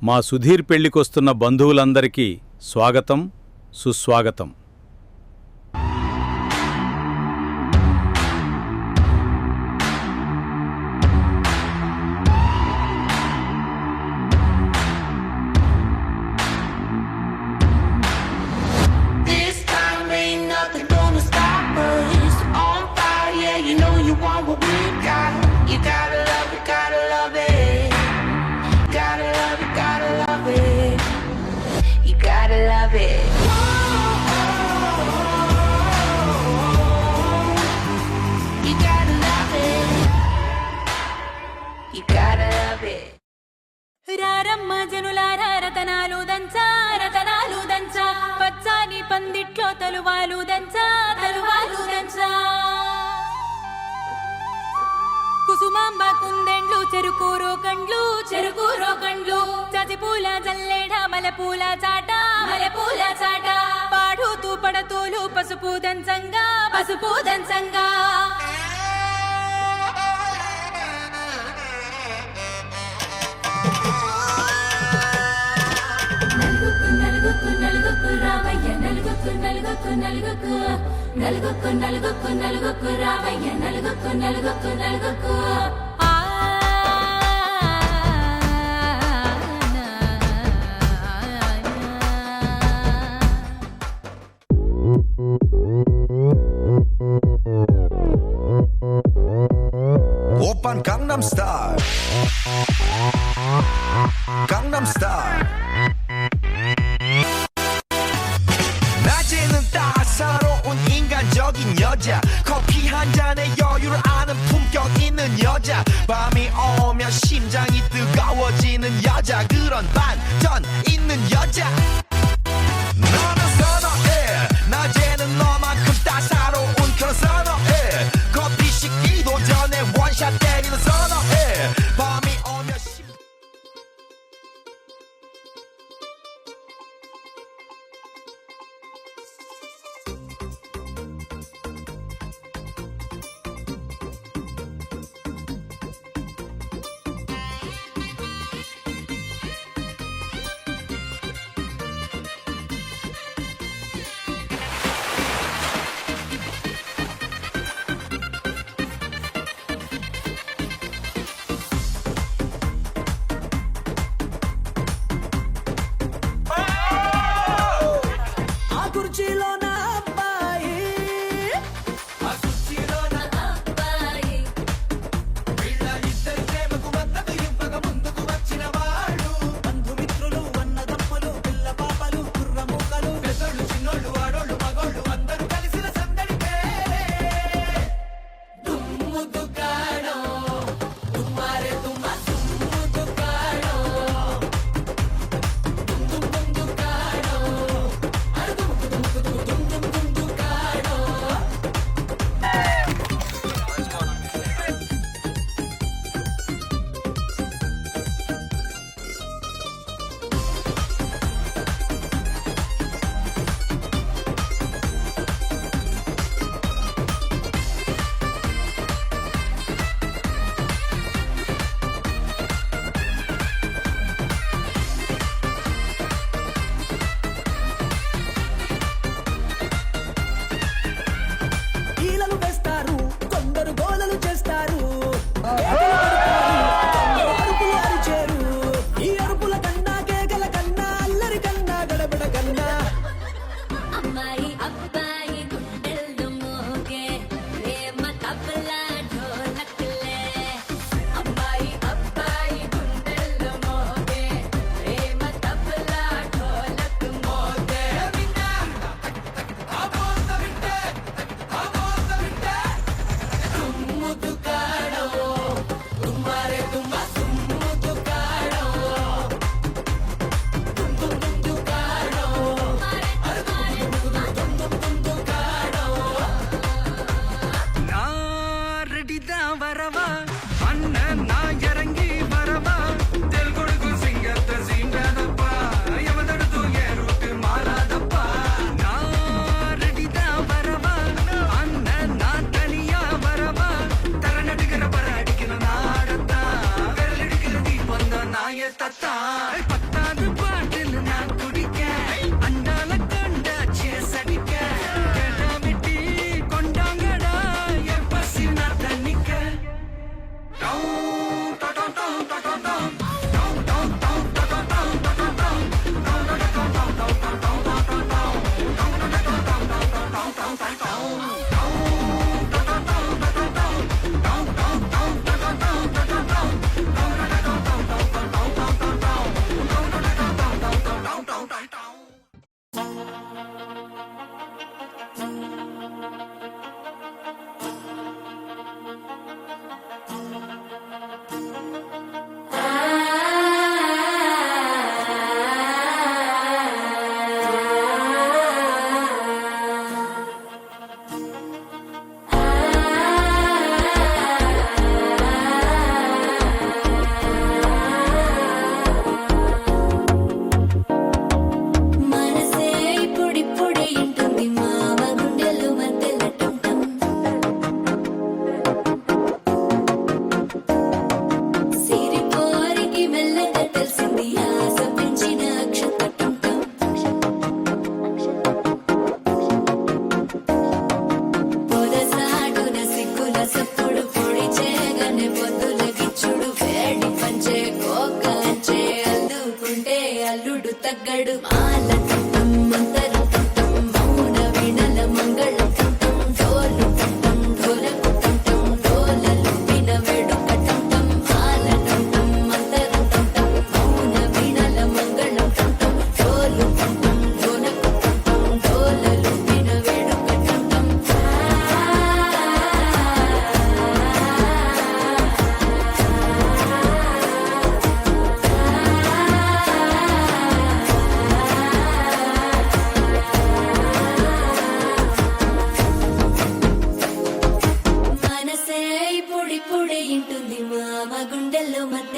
మా సుధీర్ పెళ్లికొస్తున్న బంధువులందరికీ స్వాగతం, సుస్వాగతం. రారమ్మ జనులారా రతనాలు దంచా రతనాలు దంచా, పచ్చాని పందిట్లో తలువాలు దంచా తలువాలు దంచా. కుసుమాంబ కుందెండ్లు చెరుకు రోకండ్లు చెరుకు రోకండ్లు, చజిపూల జల్లేడ మలపూల చాట మలపూల చాట, పాడుతూ పడతూలు పసుపు దంచంగా పసుపు దంచంగా. నలుగుకు నలుగుకు రావయ్య నలుగుకు నలుగుకు నలుగుకు నలుగుకు నలుగుకు నలుగుకు రావయ్య నలుగుకు నలుగుకు నలుగుకు. 오빤 강남 스타일 강남 스타일 낮에는 따사로운 인간적인 여자, 커피 한 잔에 여유를 아는 품격 있는 여자, 밤이 오면 심장이 뜨거워지는 여자, 그런 반전 있는 여자. 너는 선호해, 낮에는 너만큼 따사로운 그런 선호해, 커피 식기도 전에 원샷 때리는 선호해, 밤이 오면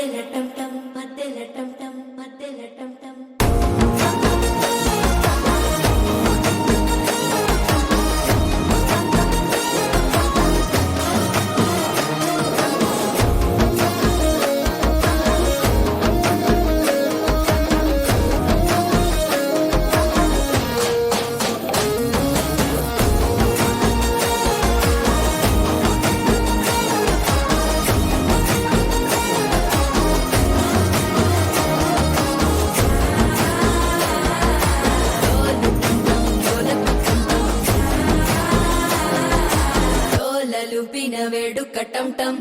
మధ్యల టం టం మధ్యల టం టం మధ్యల టం టం వేడుక టం టం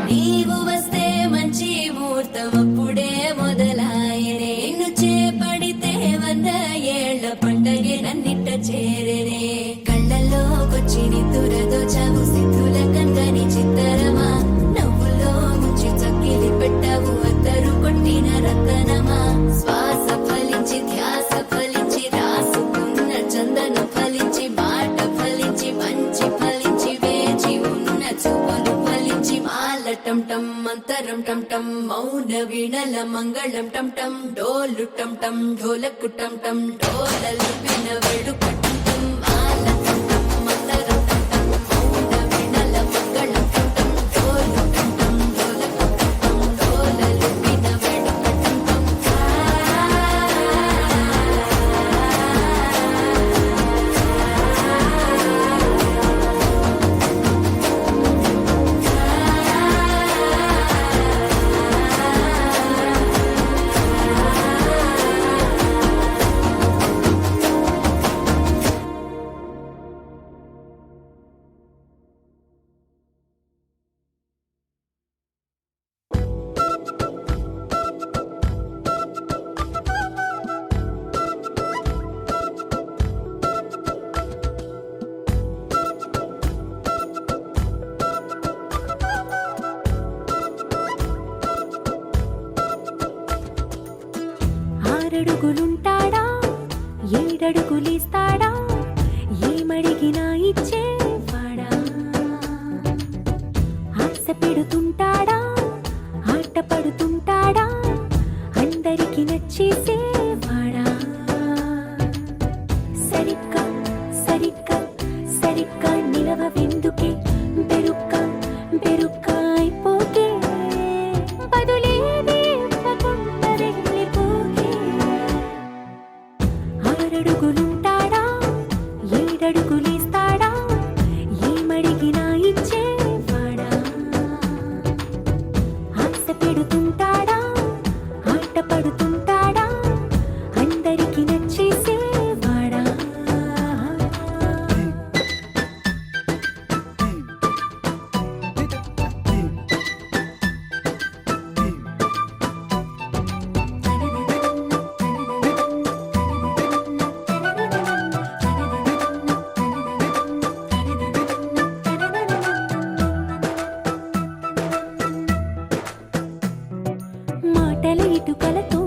నీవు వస్తే మంచి ముహూర్తం అప్పుడే మొదలాయనే నిన్ను చేపడితే 100 ఏళ్ల పండగే నన్నిట్ట చేరేనే కళ్ళల్లోకొచ్చి నిద్దురదోచావు సిద్ధుల కందని చిత్తరమా నవ్వులో ముంచి చక్కిలి పెట్టావు అద్దరు కొట్టిన రతనమా శ్వాస ఫలించి ధ్యాస ఫలించి రాసుకున్న చందనం ఫలించి మాట ఫలించి మంచి ఫలించి వేచి ఉన్న చూపులు ఫలించి మాల టం టం మంతరం టం టం మౌన వీణల మంగళం టం టం డోలు టం టం ఢోలకు టం టం డోలలు విన వేడుక టం టం మాల టం టం మంతరం టం టం మౌన వీణల మంగళం టం టం డోలు టం టం ఢోలకు టం టం డోలలు విన వేడుక టం టం ఆరడుగులుంటాడా ఏడడుగులిస్తాడా ఏమడిగినా ఇచ్చేవాడా ఆశ పెడుతుంటాడా ఆట పడుతుంటాడా అందరికి నచ్చేసేవాడా సరిగ్గా సరిగ్గా సరిగ్గా నిలవెందుకే బెరుక్క బెరుక్క అయిపోకే బదులేది ఇవ్వకుండా వెళ్ళిపోకే ఆరడుగులుంటాడా ఏడడుగులిస్తాడా ఏమడిగినా ఇచ్చేవాడా ఆశ పెడుతుంటాడా ఆట పడుతుంటాడా అందరికి నచ్చేసేవాడా మాటల ఇటుకలతో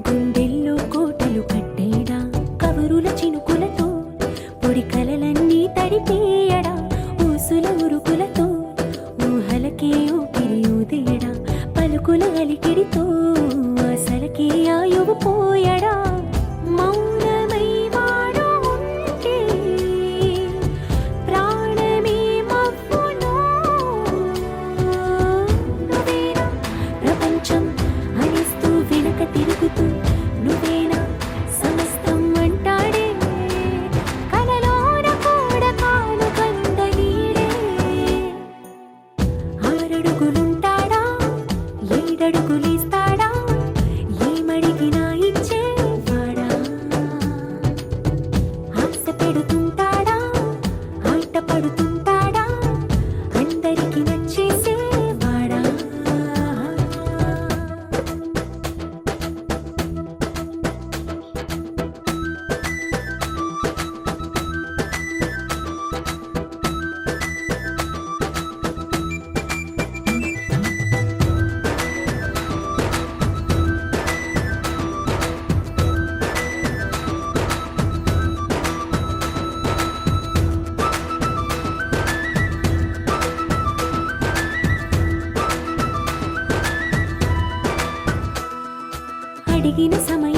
గుండెల్లో కోటలు కట్టేడా కబురుల చినుకులతో పొడి కలలన్నీ తడిపేయడా ఊసుల ఉరుకులతో ఊహలకే ఊపిరి ఊదేయడా పలుకుల అలికిడితో అసలకే ఆయువు పోయడా మౌనమై వాడు ఉంటే ప్రాణమే మవ్వునో నువ్వేనా ప్రపంచం అనిస్తూ వెనక తిరుగుతూ నువ్వేనా సమస్తం అంటాడే కలలోన కూడా కాను కందలీడే ఆరడుగులుంటాడా ఏడడుగులిస్తాడా ఏమడిగినా ఇచ్చేవాడా ఆశ పెడుతుంటాడా ఆట పడుతుంటాడా అందరికి నచ్చేసేవాడా అడిగిన సమయం